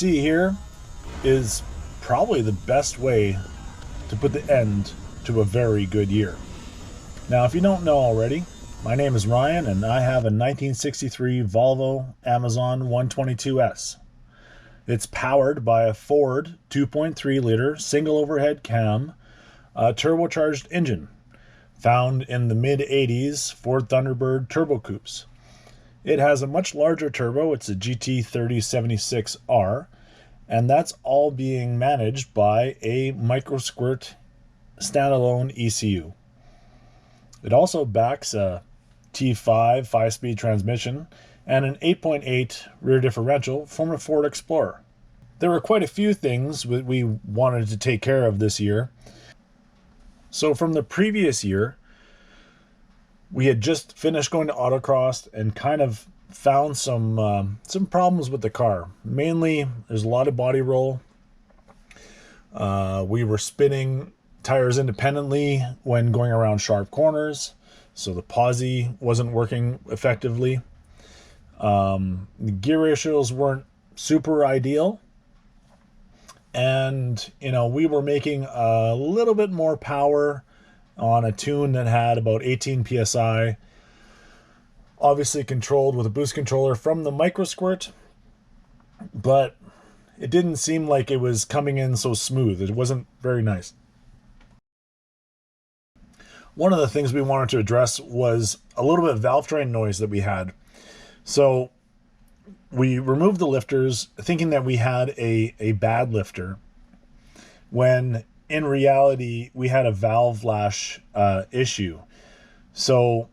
see here is probably the best way to put the end to a very good year. Now, if you don't know already, my name is Ryan and I have a 1963 Volvo Amazon 122S. It's powered by a Ford 2.3 liter single overhead cam turbocharged engine found in the mid-80s Ford Thunderbird turbo coupes. It has a much larger turbo. It's a GT3076R, and that's all being managed by a micro-squirt standalone ECU. It also backs a T5 5-speed transmission and an 8.8 rear differential from a Ford Explorer. There were quite a few things we wanted to take care of this year. So from the previous year, we had just finished going to autocross and kind of found some problems with the car. Mainly, there's a lot of body roll. We were spinning tires independently when going around sharp corners, so the posi wasn't working effectively. The gear ratios weren't super ideal, and we were making a little bit more power on a tune that had about 18 psi, obviously controlled with a boost controller from the micro squirt, but it didn't seem like it was coming in so smooth. It wasn't very nice. One of the things we wanted to address was a little bit of valve train noise that we had. So we removed the lifters thinking that we had a bad lifter, when in reality we had a valve lash issue. So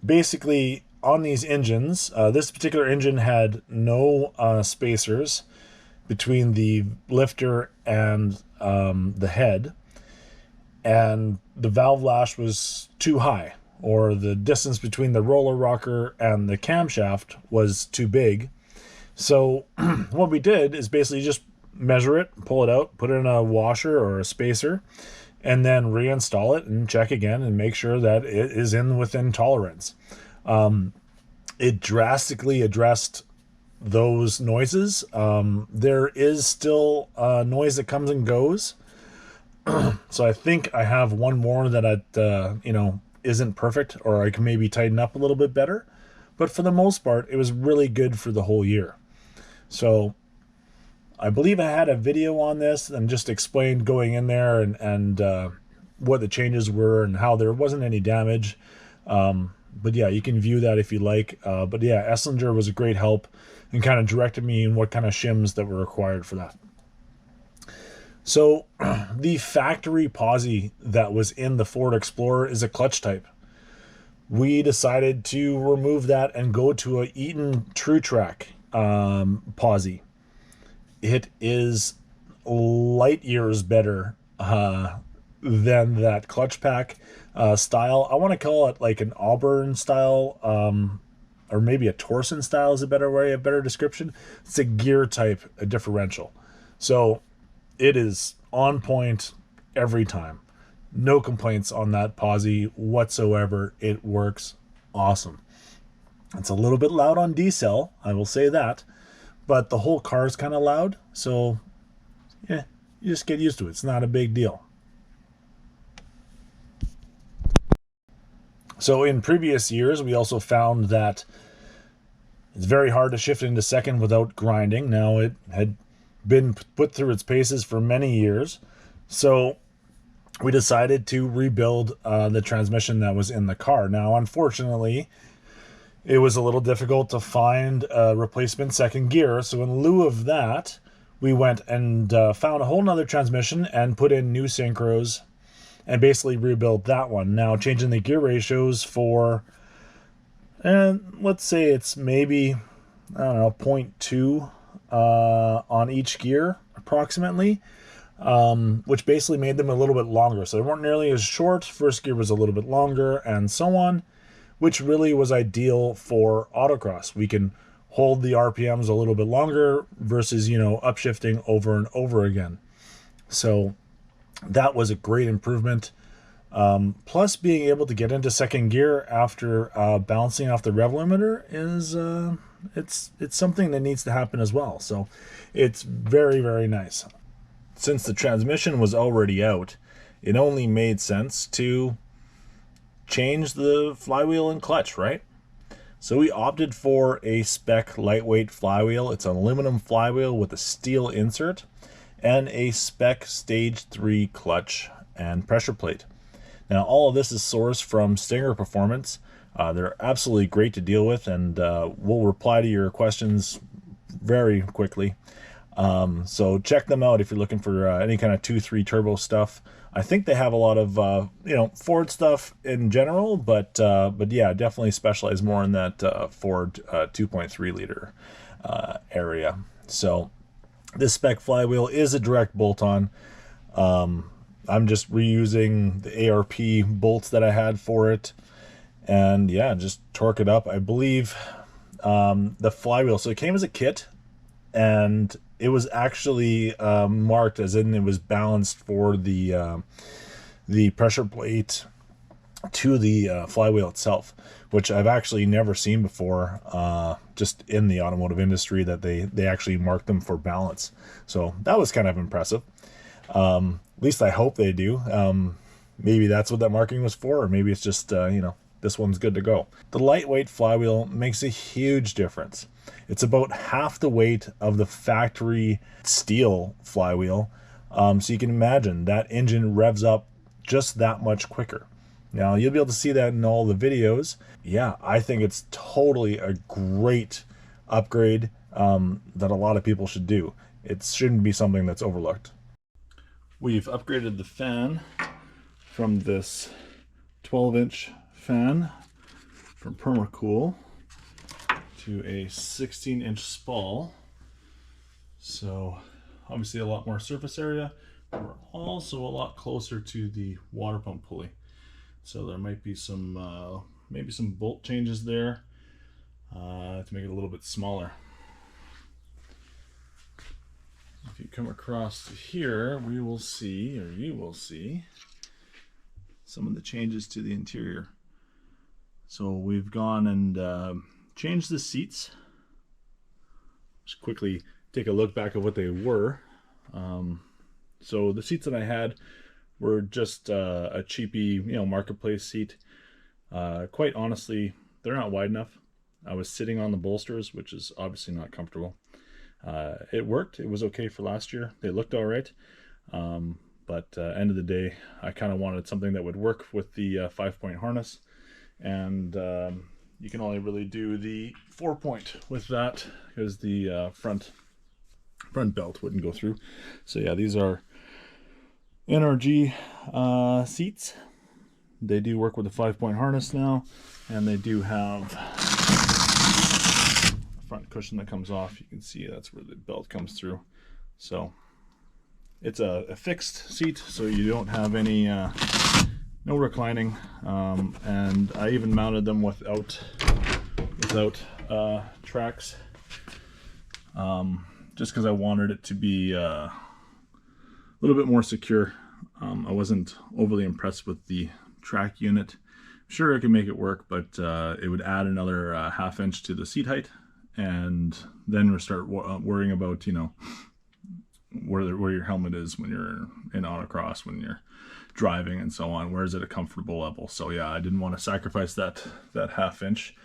basically on these engines, this particular engine had no spacers between the lifter and the head, and the valve lash was too high, or the distance between the roller rocker and the camshaft was too big. So what we did is basically just measure it, pull it out, put it in a washer or a spacer, and then reinstall it and check again and make sure that it is within tolerance. It drastically addressed those noises. There is still noise that comes and goes. So I think I have one more that isn't perfect, or I can maybe tighten up a little bit better. But for the most part, it was really good for the whole year. So I believe I had a video on this and just explained going in there and what the changes were and how there wasn't any damage. But yeah, you can view that if you like. But yeah, Esslinger was a great help and kind of directed me in what kind of shims that were required for that. So the factory posi that was in the Ford Explorer is a clutch type. We decided to remove that and go to a Eaton True Track posi. It is light years better than that clutch pack style. I want to call it like an Auburn style, or maybe a Torsen style is a better description. It's a gear type, a differential. So it is on point every time. No complaints on that posi whatsoever. It works awesome. It's a little bit loud on decel, I will say that, but the whole car is kind of loud, so yeah, you just get used to it. It's not a big deal. So in previous years, we also found that it's very hard to shift into second without grinding. Now, it had been put through its paces for many years, so we decided to rebuild the transmission that was in the car. Now, unfortunately, it was a little difficult to find a replacement second gear, so in lieu of that, we went and found a whole nother transmission and put in new synchros and basically rebuilt that one. Now, changing the gear ratios for, let's say it's maybe, I don't know, 0.2 on each gear, approximately, which basically made them a little bit longer. So they weren't nearly as short. First gear was a little bit longer, and so on, which really was ideal for autocross. We can hold the RPMs a little bit longer versus, upshifting over and over again. So that was a great improvement. Plus, being able to get into second gear after bouncing off the rev limiter is it's something that needs to happen as well. So it's very, very nice. Since the transmission was already out, it only made sense to change the flywheel and clutch, right? So we opted for a spec lightweight flywheel. It's an aluminum flywheel with a steel insert and a spec stage 3 clutch and pressure plate. Now all of this is sourced from Stinger Performance. They're absolutely great to deal with, and we'll reply to your questions very quickly. So check them out if you're looking for any kind of 2.3 turbo stuff. I think they have a lot of Ford stuff in general, but yeah, definitely specialize more in that Ford 2.3 liter area. So this spec flywheel is a direct bolt-on. I'm just reusing the ARP bolts that I had for it, and yeah, just torque it up. I believe the flywheel, so it came as a kit, and it was actually marked as in it was balanced for the pressure plate to the flywheel itself, which I've actually never seen before, just in the automotive industry, that they actually mark them for balance. So that was kind of impressive. At least I hope they do. Maybe that's what that marking was for, or maybe it's just, this one's good to go. The lightweight flywheel makes a huge difference. It's about half the weight of the factory steel flywheel. So you can imagine that engine revs up just that much quicker. Now you'll be able to see that in all the videos. Yeah, I think it's totally a great upgrade that a lot of people should do. It shouldn't be something that's overlooked. We've upgraded the fan from this 12-inch fan from Permacool to a 16-inch spall. So obviously a lot more surface area. We're also a lot closer to the water pump pulley. So there might be some maybe some bolt changes there to make it a little bit smaller. If you come across here, we will see, or you will see, some of the changes to the interior. So we've gone and changed the seats. Just quickly take a look back at what they were. So the seats that I had were just a cheapy, marketplace seat. Quite honestly, they're not wide enough. I was sitting on the bolsters, which is obviously not comfortable. It worked. It was okay for last year. They looked all right. But end of the day, I kind of wanted something that would work with the 5-point harness. And you can only really do the 4-point with that because the front belt wouldn't go through. So yeah, these are NRG seats. They do work with the 5-point harness now, and they do have a front cushion that comes off. You can see that's where the belt comes through. So it's a fixed seat, so you don't have any no reclining, and I even mounted them without tracks, just because I wanted it to be a little bit more secure. I wasn't overly impressed with the track unit. Sure, I could make it work, but it would add another 1/2 inch to the seat height, and then we start worrying about where your helmet is when you're in autocross, when you're driving and so on. Where is it a comfortable level? So yeah, I didn't want to sacrifice that 1/2 inch.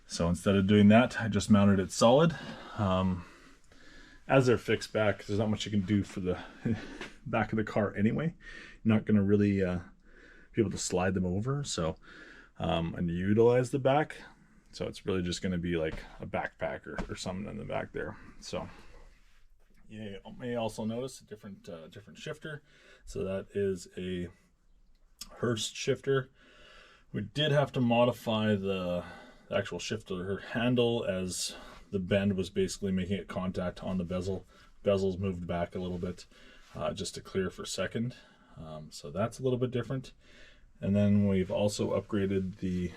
So instead of doing that, I just mounted it solid. As they're fixed back, there's not much you can do for the back of the car anyway. You're not going to really be able to slide them over, so and utilize the back. So it's really just going to be like a backpack or something in the back there. So you may also notice a different shifter. So that is a Hurst shifter. We did have to modify the actual shifter handle, as the bend was basically making it contact on the bezel. Bezel's moved back a little bit just to clear for second. So that's a little bit different. And then we've also upgraded the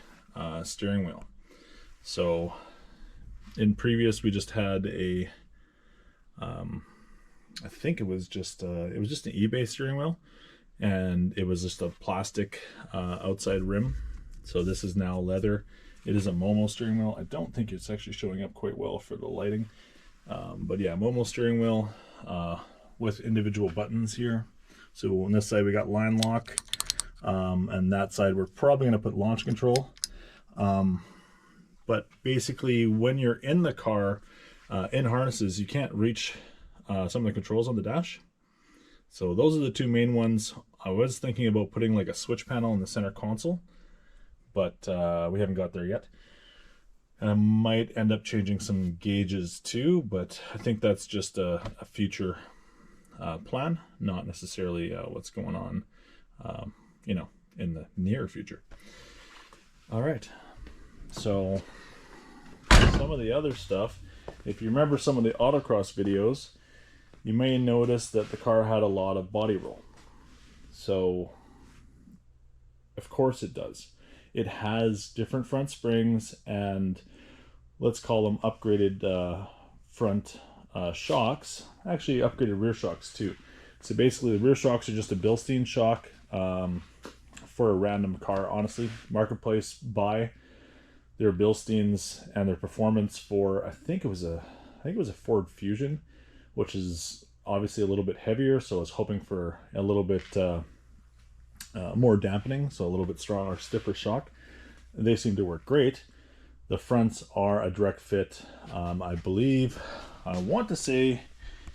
steering wheel. So in previous, we just had a I think it was just an eBay steering wheel, and it was just a plastic outside rim. So this is now leather, It is a Momo steering wheel. I don't think it's actually showing up quite well for the lighting. But yeah, Momo steering wheel with individual buttons here. So on this side we got line lock, and that side we're probably going to put launch control. But basically when you're in the car, in harnesses, you can't reach some of the controls on the dash. So those are the two main ones. I was thinking about putting like a switch panel in the center console, but we haven't got there yet. And I might end up changing some gauges too, but I think that's just a future plan, not necessarily what's going on, you know, in the near future. All right, so some of the other stuff, if you remember some of the autocross videos, you may notice that the car had a lot of body roll. So, of course it does. It has different front springs and let's call them upgraded front shocks. Actually, upgraded rear shocks too. So basically, the rear shocks are just a Bilstein shock for a random car. Honestly, marketplace buy their Bilsteins and their performance for I think it was a Ford Fusion, which is obviously a little bit heavier. So I was hoping for a little bit more dampening, so a little bit stronger, stiffer shock. They seem to work great. The fronts are a direct fit. I believe, I want to say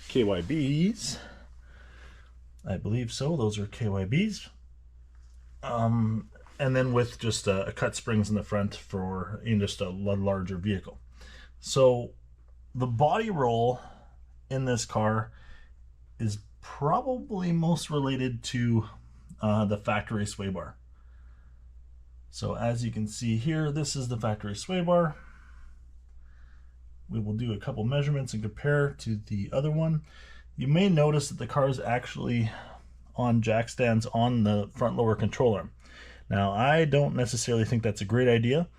KYBs. I believe so. Those are KYBs. And then with just a cut springs in the front for just a larger vehicle. So the body roll in this car is probably most related to the factory sway bar. So as you can see here, this is the factory sway bar. We will do a couple measurements and compare to the other one. You may notice that the car is actually on jack stands on the front lower control arm. Now, I don't necessarily think that's a great idea.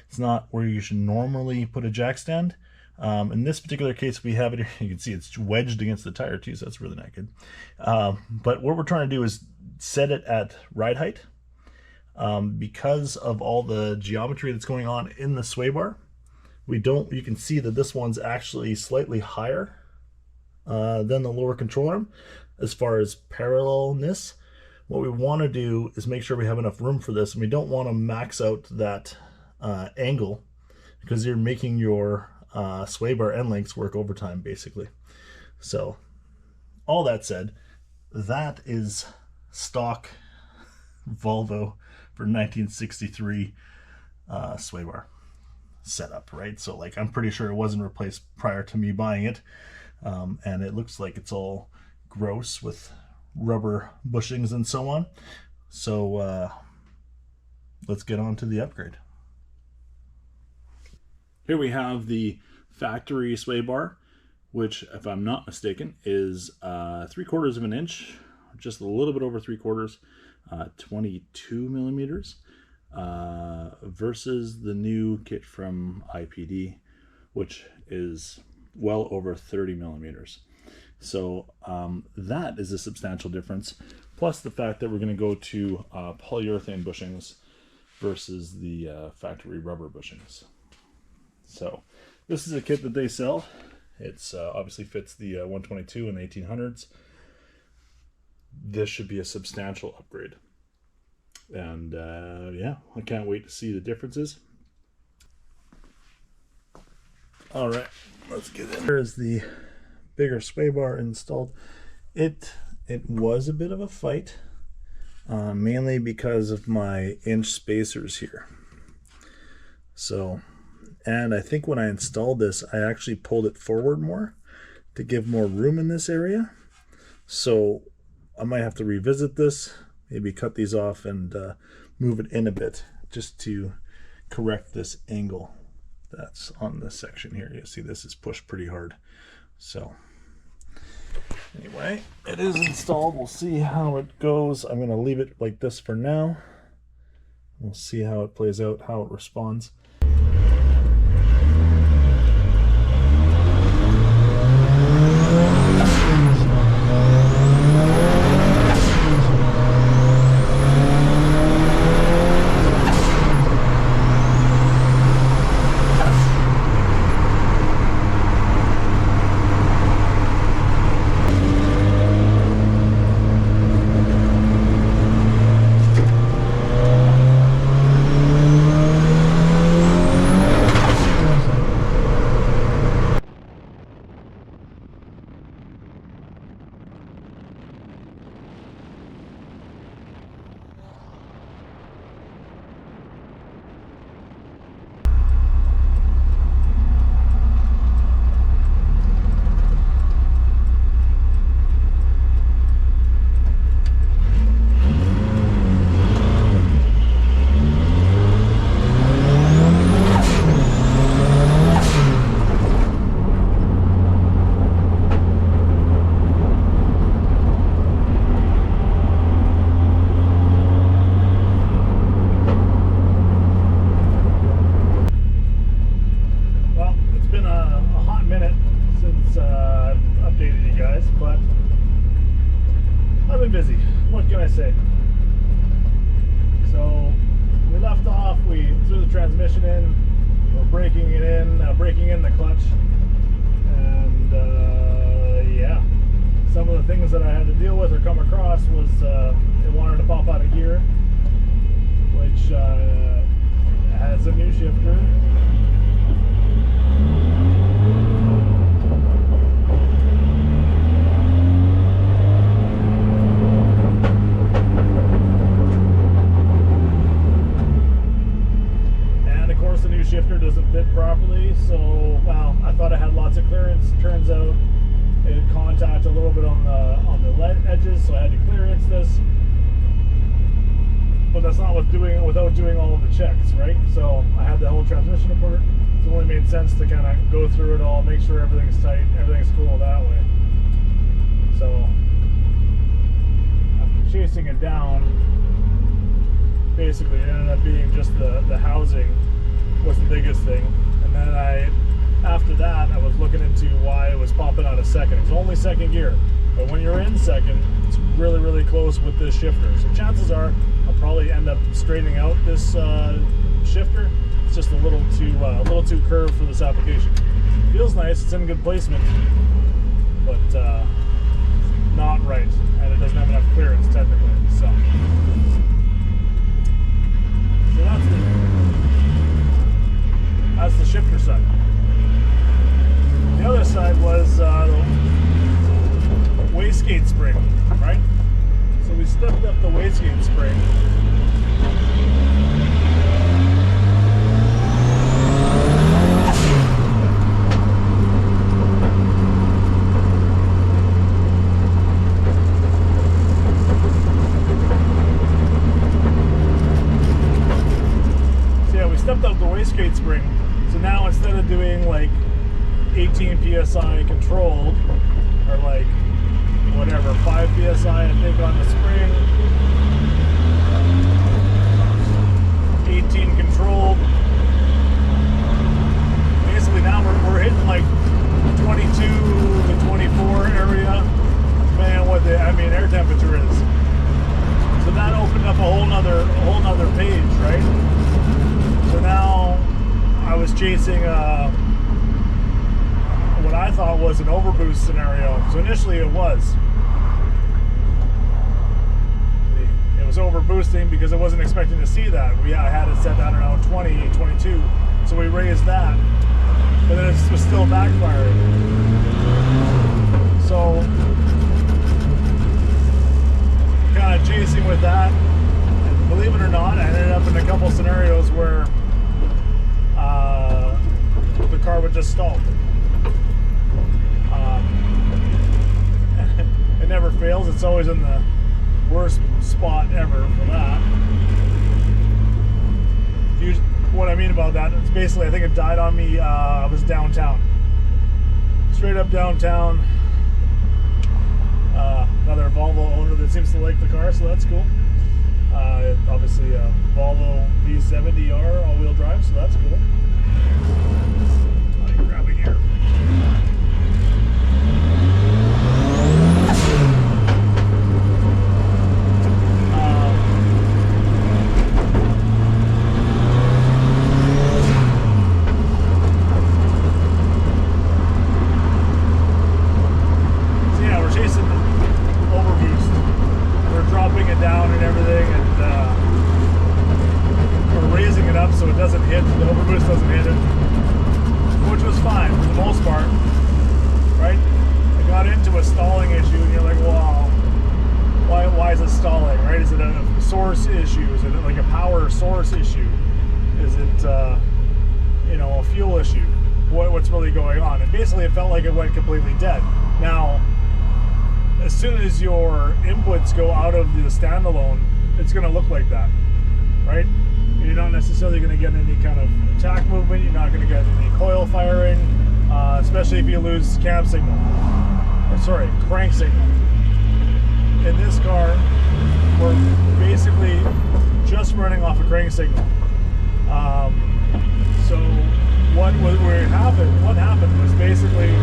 It's not where you should normally put a jack stand. In this particular case, we have it here. You can see it's wedged against the tire too, so that's really not good. But what we're trying to do is set it at ride height. Because of all the geometry that's going on in the sway bar, you can see that this one's actually slightly higher than the lower control arm as far as parallelness. What we want to do is make sure we have enough room for this, and we don't want to max out that angle because you're making your sway bar end lengths work overtime basically. So all that said, that is stock Volvo for 1963 sway bar setup, right? So like, I'm pretty sure it wasn't replaced prior to me buying it, and it looks like it's all gross with rubber bushings and so on. So let's get on to the upgrade. Here we have the factory sway bar, which, if I'm not mistaken, is 3/4 of an inch, just a little bit over 3/4, 22 millimeters, versus the new kit from IPD, which is well over 30 millimeters. So that is a substantial difference, plus the fact that we're going to go to polyurethane bushings versus the factory rubber bushings. So this is a kit that they sell. It's obviously fits the 122 and the 1800s. This should be a substantial upgrade. And yeah, I can't wait to see the differences. All right, let's get in. Here's the bigger sway bar installed. It was a bit of a fight, mainly because of my inch spacers here. So, and I think when I installed this, I actually pulled it forward more to give more room in this area. So I might have to revisit this, maybe cut these off and move it in a bit just to correct this angle that's on this section here. You see this is pushed pretty hard. So anyway, it is installed. We'll see how it goes. I'm going to leave it like this for now. We'll see how it plays out, how it responds. guys, but I've been busy. What can I say? So we left off, we threw the transmission in, we're breaking it in, breaking in the clutch, and yeah, some of the things that I had to deal with or come across was it wanted to pop out of gear, which has a new shifter. The new shifter doesn't fit properly, so well, I thought I had lots of clearance. Turns out it had contact a little bit on the edges, so I had to clearance this. But that's not what's doing it without doing all of the checks, right? So I had the whole transmission apart. So it only made sense to kind of go through it all, make sure everything's tight, everything's cool that way. So after chasing it down, basically it ended up being just the housing was the biggest thing. And then after that, I was looking into why it was popping out of second. It's only second gear, but when you're in second, it's really, really close with this shifter. So chances are I'll probably end up straightening out this shifter. It's just a little too curved for this application. Feels nice, it's in good placement, but not right, and it doesn't have enough clearance technically. So that's the shifter side. The other side was the wastegate spring, right? So we stepped up the wastegate spring. So yeah, we stepped up the wastegate spring. So now instead of doing like 18 psi controlled, or like whatever, 5 psi I think on the spring, 18 controlled, basically now we're hitting like 22 to 24 area, depending on what the air temperature is. So that opened up a whole nother page, right? So now I was chasing what I thought was an overboost scenario. So initially it was. It was overboosting because I wasn't expecting to see that. I had it set, I don't know, 20, 22. So we raised that. But then it was still backfiring. So kind of chasing with that. And believe it or not, I ended up in a couple scenarios where the car would just stall. It never fails. It's always in the worst spot ever for that. What I mean about that, it's basically, I think it died on me, I was downtown. Straight up downtown. Another Volvo owner that seems to like the car, so that's cool. Obviously a Volvo V70R all-wheel drive, so that's cool. What are you grabbing here? So yeah, we're chasing overboost. We're dropping it down and everything, and we're raising it up so it doesn't hit, the overboost doesn't hit it, which was fine for the most part, right? I got into a stalling issue, and you're like, wow, why is it stalling, right? Is it a source issue? Is it like a power source issue? Is it, a fuel issue? What's really going on? And basically it felt like it went completely dead. Now, as soon as your inputs go out of the standalone, it's going to look like that, right? You're not necessarily going to get any kind of attack movement. You're not going to get any coil firing, especially if you lose crank signal. In this car, we're basically just running off a crank signal. So what happened was basically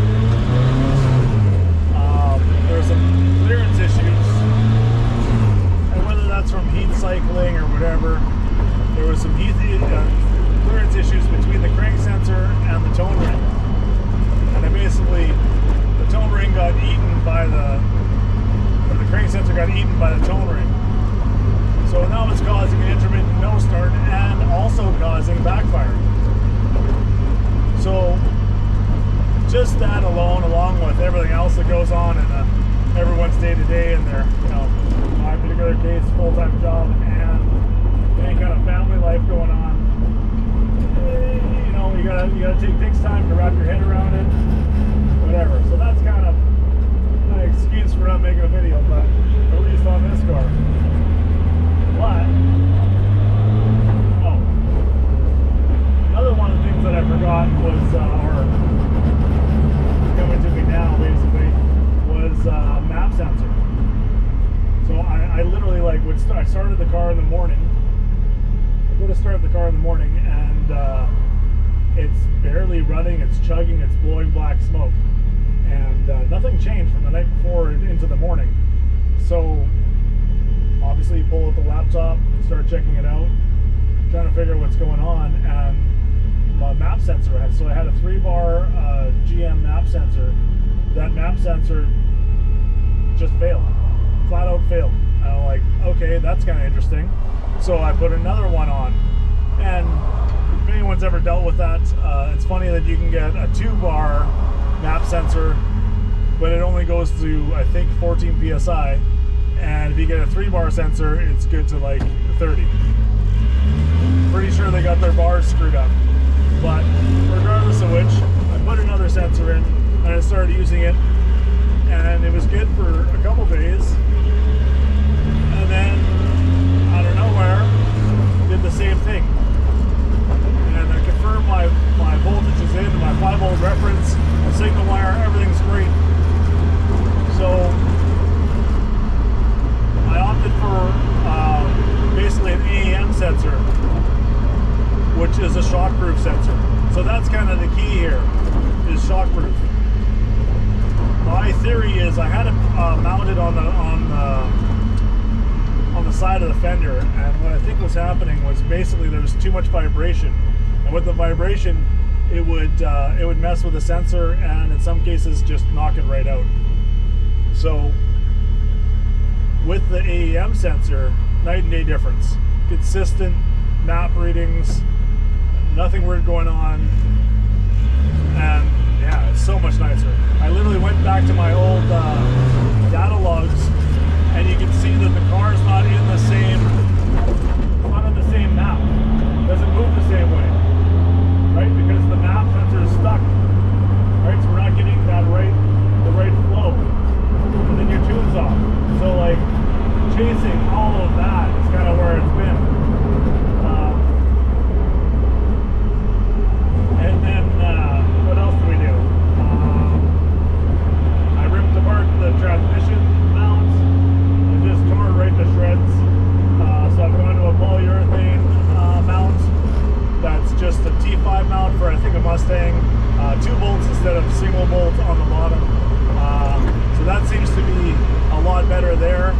got eaten by the tone ring. So now it's causing an intermittent no start and also causing backfiring. So just that alone, along with everything else that goes on in everyone's day-to-day and their, my particular case, full-time job and any kind of family life going on, takes time to wrap your head around it, whatever. So that's kind of an excuse for not making a video, but at least on this car. But another one of the things that I forgot was, or coming to me now basically, was map sensor. So I literally I started the car in the morning. I go to start the car in the morning and it's barely running, it's chugging, it's blowing black smoke. And nothing changed from the night before into the morning. So obviously you pull out the laptop, start checking it out, trying to figure out what's going on, and my map sensor so I had a 3-bar GM map sensor. That map sensor just failed, flat out failed. And I'm like, okay, that's kind of interesting. So I put another one on, and if anyone's ever dealt with that, it's funny that you can get a 2-bar map sensor, but it only goes to, I think, 14 psi, and if you get a 3-bar sensor, it's good to like 30. Pretty sure they got their bars screwed up, but regardless of which, I put another sensor in and I started using it, and it was good for a couple days, and then out of nowhere did the same thing, and I confirmed my voltage is in, my 5-volt reference, the signal wire, everything's great. So I opted for basically an AEM sensor, which is a shockproof sensor. So that's kind of the key here, is shockproof. My theory is I had it mounted on the side of the fender, and what I think was happening was basically there was too much vibration, and with the vibration it would mess with the sensor, and in some cases just knock it right out. So with the AEM sensor, night and day difference. Consistent map readings, nothing weird going on, and yeah, it's so much nicer. I literally went back to my old data logs, and you can see that the car's not in the same, not in the same map. It doesn't move the same way, right? Because the map sensor is stuck, right? So we're not getting that the right flow, and then your tune's off. So like chasing all of that is kind of where it's been. And then what else do we do? I ripped apart the transmission mounts and just tore it right to shreds. So I'm going to a polyurethane mount that's just a T5 mount for, I think, a Mustang. 2 bolts instead of single bolt on the bottom. So that seems to be a lot better there.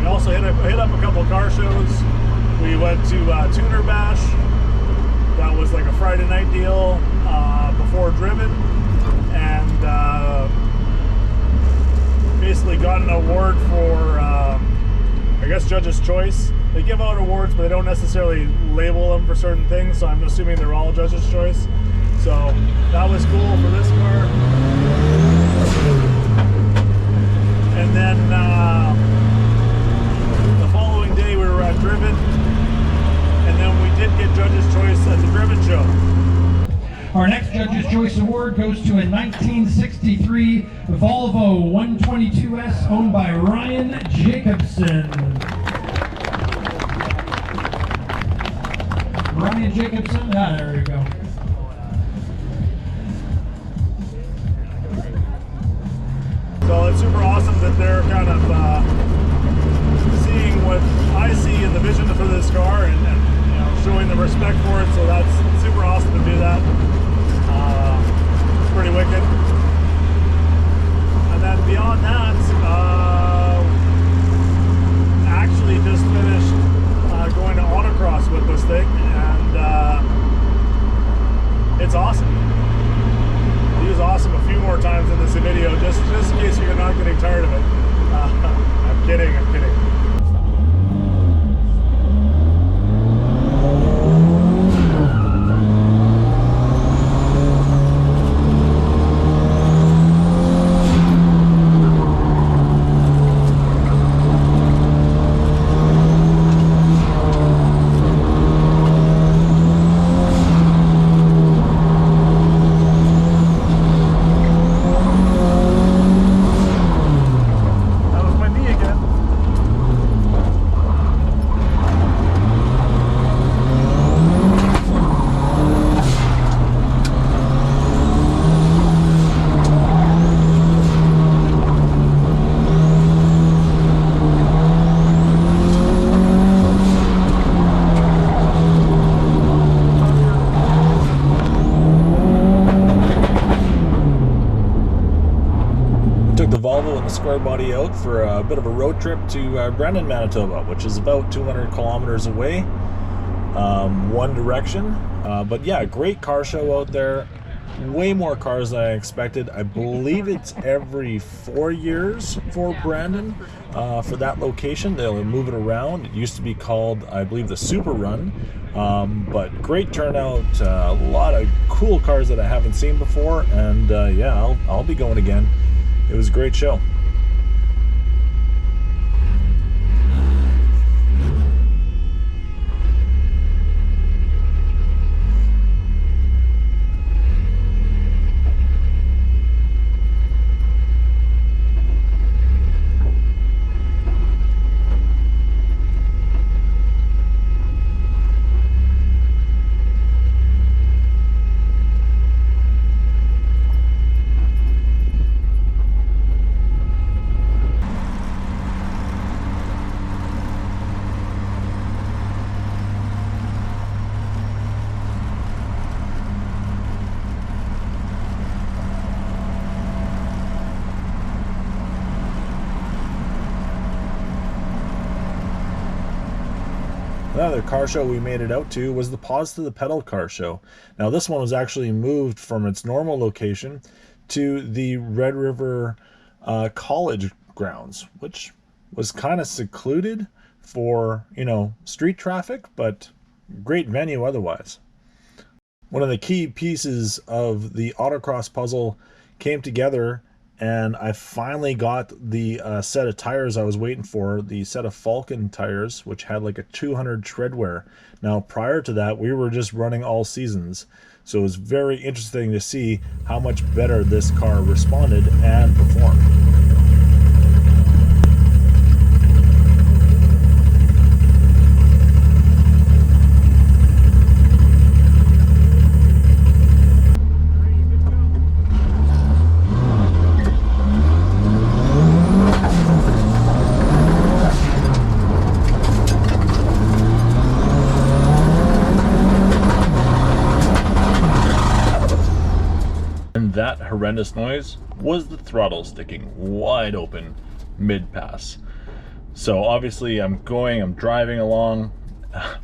We also hit up a couple car shows. We went to Tuner Bash. That was like a Friday night deal before Driven, and basically got an award for, I guess, Judge's Choice. They give out awards, but they don't necessarily label them for certain things, so I'm assuming they're all Judge's Choice. So that was cool for this car. And then the following day we were at Driven, and then we did get Judge's Choice at the Driven show. Our next Judge's Choice Award goes to a 1963 Volvo 122S owned by Ryan Jacobson. Ryan Jacobson, there you go. So it's super awesome that they're kind of seeing what I see in the vision for this car, and showing the respect for it. So that's super awesome to do that. It's pretty wicked. And then beyond that, actually just finished going to autocross with this thing, and it's awesome. He was awesome a few more times in this video, just in case you're not took the Volvo and the square body out for a bit of a road trip to Brandon, Manitoba, which is about 200 kilometers away, one direction. But yeah, great car show out there. Way more cars than I expected. I believe it's every 4 years for Brandon, for that location. They'll move it around. It used to be called, I believe, the Super Run. But great turnout, a lot of cool cars that I haven't seen before, and yeah, I'll be going again. It was a great show. Another car show we made it out to was the Pause to the Pedal car show. Now this one was actually moved from its normal location to the Red River College grounds, which was kind of secluded for, you know, street traffic, but great venue otherwise. One of the key pieces of the autocross puzzle came together, and I finally got the set of tires I was waiting for, the set of Falcon tires, which had like a 200 tread wear. Now, prior to that, we were just running all seasons, so it was very interesting to see how much better this car responded and performed. That horrendous noise was the throttle sticking wide open mid-pass. So obviously I'm driving along,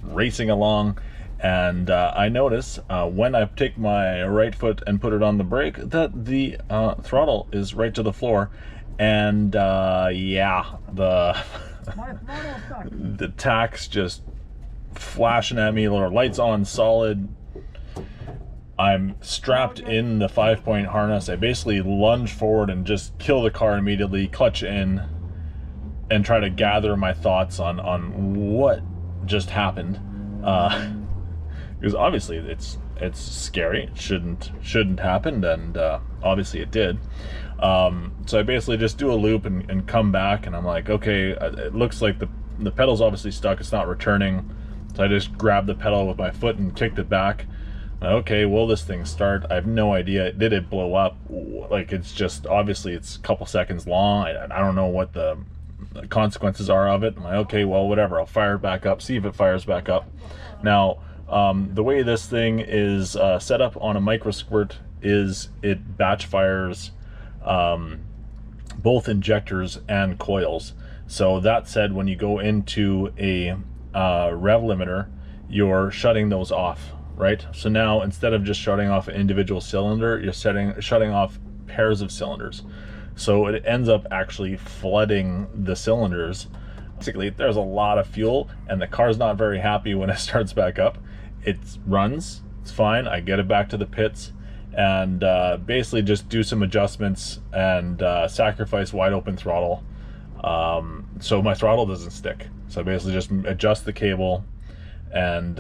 racing along, and I notice when I take my right foot and put it on the brake that the throttle is right to the floor, and yeah, the tach's just flashing at me, or lights on solid. I'm strapped in the 5-point harness. I basically lunge forward and just kill the car immediately, clutch in, and try to gather my thoughts on what just happened. Because obviously it's scary. It shouldn't happen, and obviously it did. So I basically just do a loop and come back, and I'm like, okay, it looks like the pedal's obviously stuck. It's not returning. So I just grabbed the pedal with my foot and kicked it back. Okay, will this thing start? I have no idea. Did it blow up? Like, it's just, obviously it's a couple seconds long. I don't know what the consequences are of it. I'm like, okay, well, whatever. I'll fire it back up, see if it fires back up. Now, the way this thing is set up on a micro squirt is it batch fires both injectors and coils. So that said, when you go into a rev limiter, you're shutting those off. Right? So now, instead of just shutting off an individual cylinder, you're shutting off pairs of cylinders. So it ends up actually flooding the cylinders. Basically, there's a lot of fuel, and the car's not very happy when it starts back up. It runs, it's fine. I get it back to the pits, and basically just do some adjustments and sacrifice wide open throttle, so my throttle doesn't stick. So I basically just adjust the cable and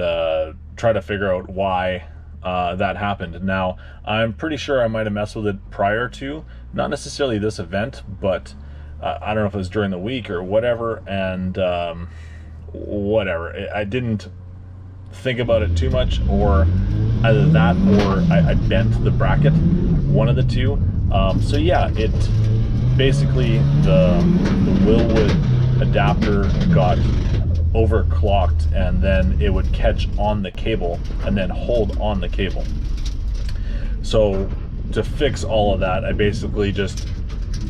try to figure out why that happened. Now, I'm pretty sure I might have messed with it prior to, not necessarily this event, but I don't know if it was during the week or whatever, and whatever. I didn't think about it too much, or either that or I bent the bracket, one of the two. So yeah, it basically, the Willwood adapter got overclocked, and then it would catch on the cable and then hold on the cable. So to fix all of that, I basically just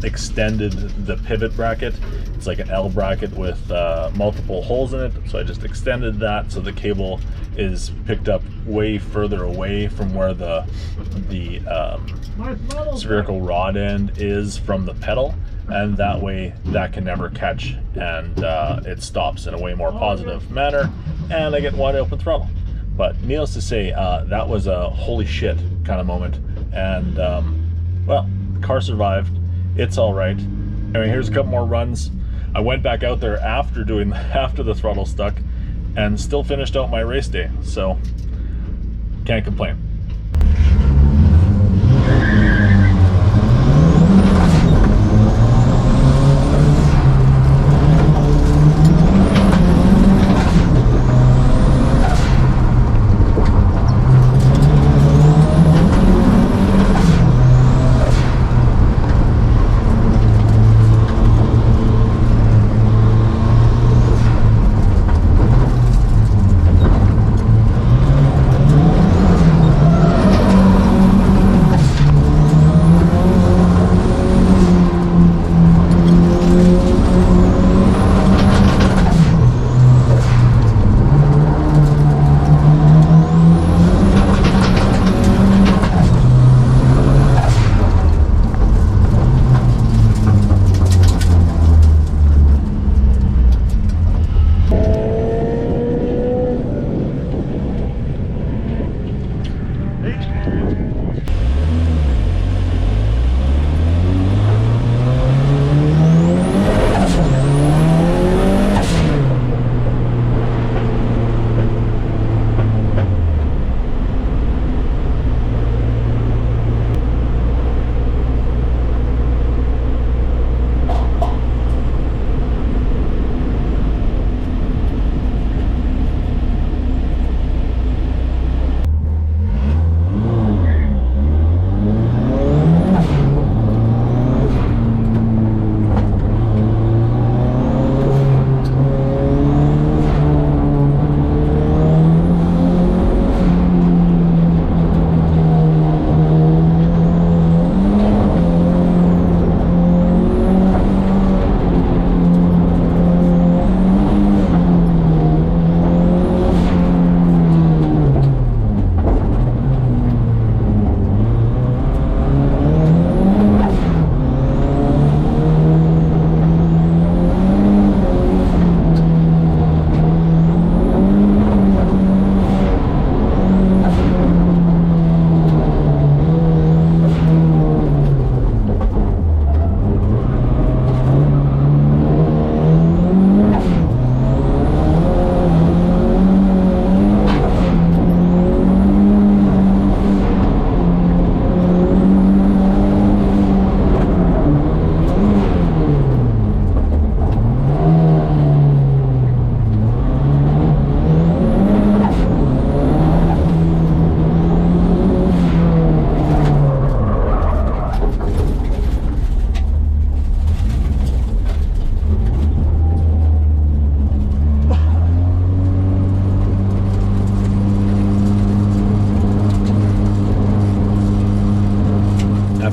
extended the pivot bracket. It's like an L bracket with multiple holes in it, so I just extended that so the cable is picked up way further away from where the spherical rod end is from the pedal, and that way that can never catch, and it stops in a way more positive manner, and I get wide open throttle. But needless to say, that was a holy shit kind of moment, and well, the car survived. It's all right. I mean, here's a couple more runs. I went back out there after the throttle stuck, and still finished out my race day, so can't complain.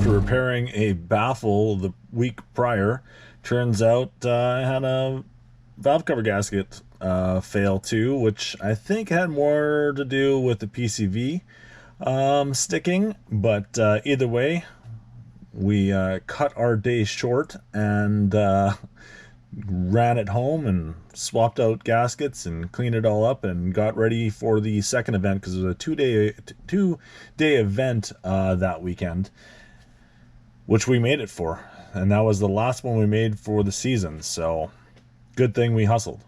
Repairing a baffle the week prior, turns out I had a valve cover gasket fail too, which I think had more to do with the PCV sticking, but either way, we cut our day short and ran it home and swapped out gaskets and cleaned it all up and got ready for the second event, because it was a two-day event that weekend, which we made it for, and that was the last one we made for the season, so good thing we hustled.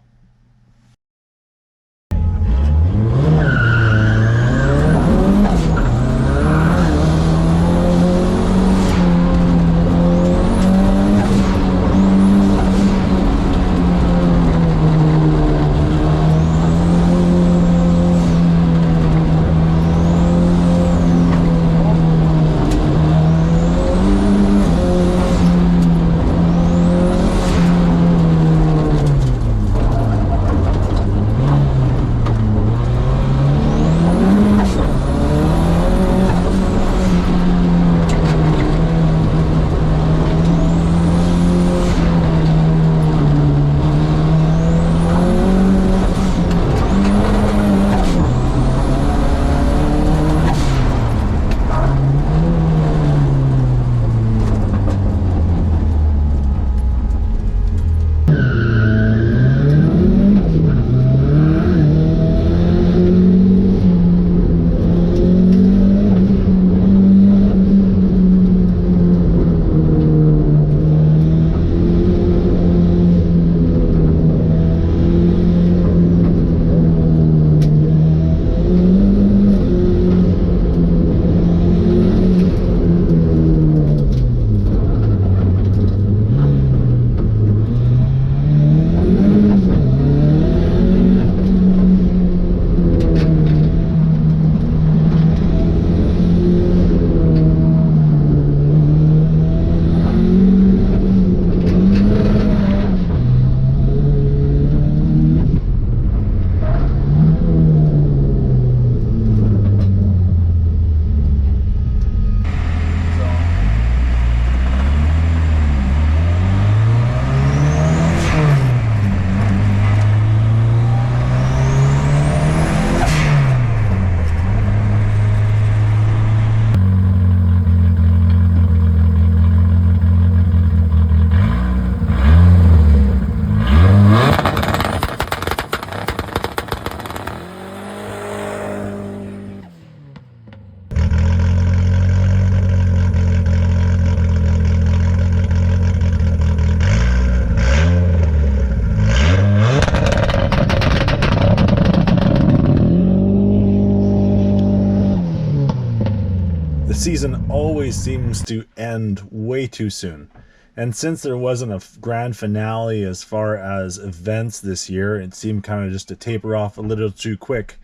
season always seems to end way too soon. And since there wasn't a grand finale as far as events this year, it seemed kind of just to taper off a little too quick.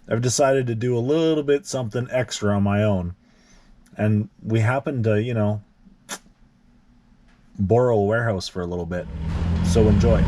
I've decided to do a little bit something extra on my own. And we happened to, you know, borrow a warehouse for a little bit. So enjoy.